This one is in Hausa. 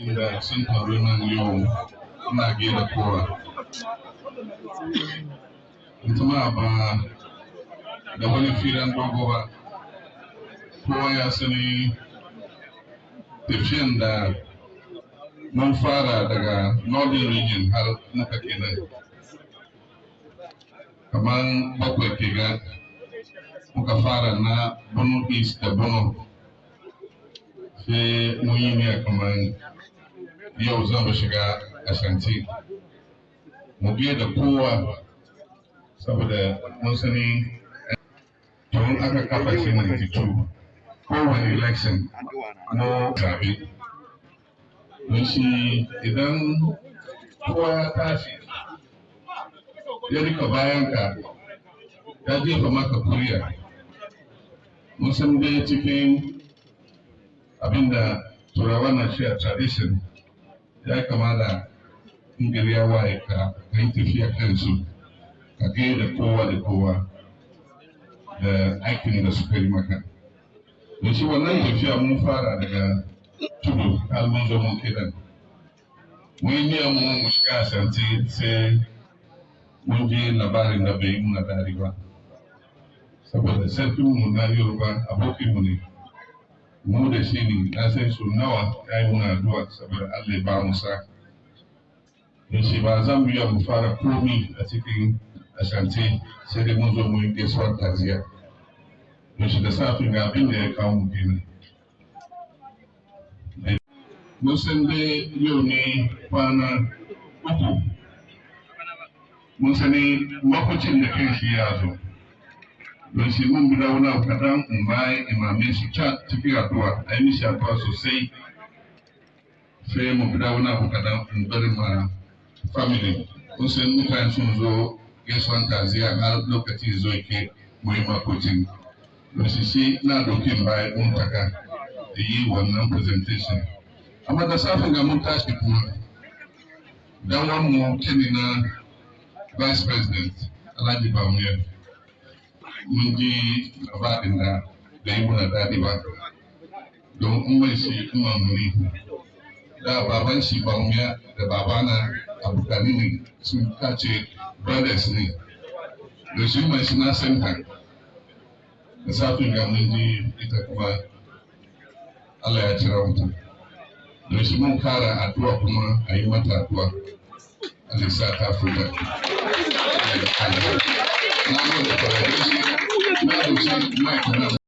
da sun taru nan yau ina gaida kowa. Jama'a ba da wani firan dogo ba, kowa ya sani tafiyan da mun fara daga northern region har muka kenan. Kamar bakwai ke ga muka fara na Bono East da Bono. Sai mun yi ne kamar yau za mu shiga Ashanti. Mu da kowa saboda mun sani tun aka kafa shi 92 kowane election mu zabe. Don shi idan kowa ya tashi ya rika bayan ka ya jefa maka kuriya. Mun san dai cikin abinda turawa na shi a tradition ya kamata in gari ya waye ka yi tafiya kansu ka da kowa da aikin da suka yi maka. Da shi wannan tafiya mun fara daga tudu har mun zo mun kidan. Mun yi niyyar mu shiga Ashanti sai mun ji labarin da bai yi muna dari ba. Saboda sarkinmu na Yoruba abokinmu ne. Mu da shi ne na san su nawa ya yi muna addu'a saboda Allah ya ba mu sa. Da shi ba za mu iya mu fara komi a cikin Ashanti sai dai mun zo mu yi gaisuwar taziya. Da shi da safin ga abin da ya kawo mu kenan. Mun san dai yau ne kwana uku. Mun sani makwacin da kan shi ya zo. Don shi mun guda wani abu kaɗan in bayan imamai su ca cikin addu'a a yi mishi addu'a sosai. Sai mu guda wani abu kaɗan in bari ma family. Kun san mutane sun zo gaisuwan taziya har lokaci zo ke mu yi makwacin. Don shi na dokin bayan mun taka da yi wannan presentation. Amma da safin ga mun tashi kuma dan mu kini na Vice President Alhaji mun ji labarin da yi muna daɗi ba. Don umar shi kuma muni da baban shi Baumiya da babana abokani ne sun kace brothers ne. Da shi mai suna center. Da safin ga mun ji ita kuma Allah ya cira mutum. Da shi mun kara addu'a kuma a yi mata addu'a. Allah ya sa ta futa. Na gode kwarai da shi na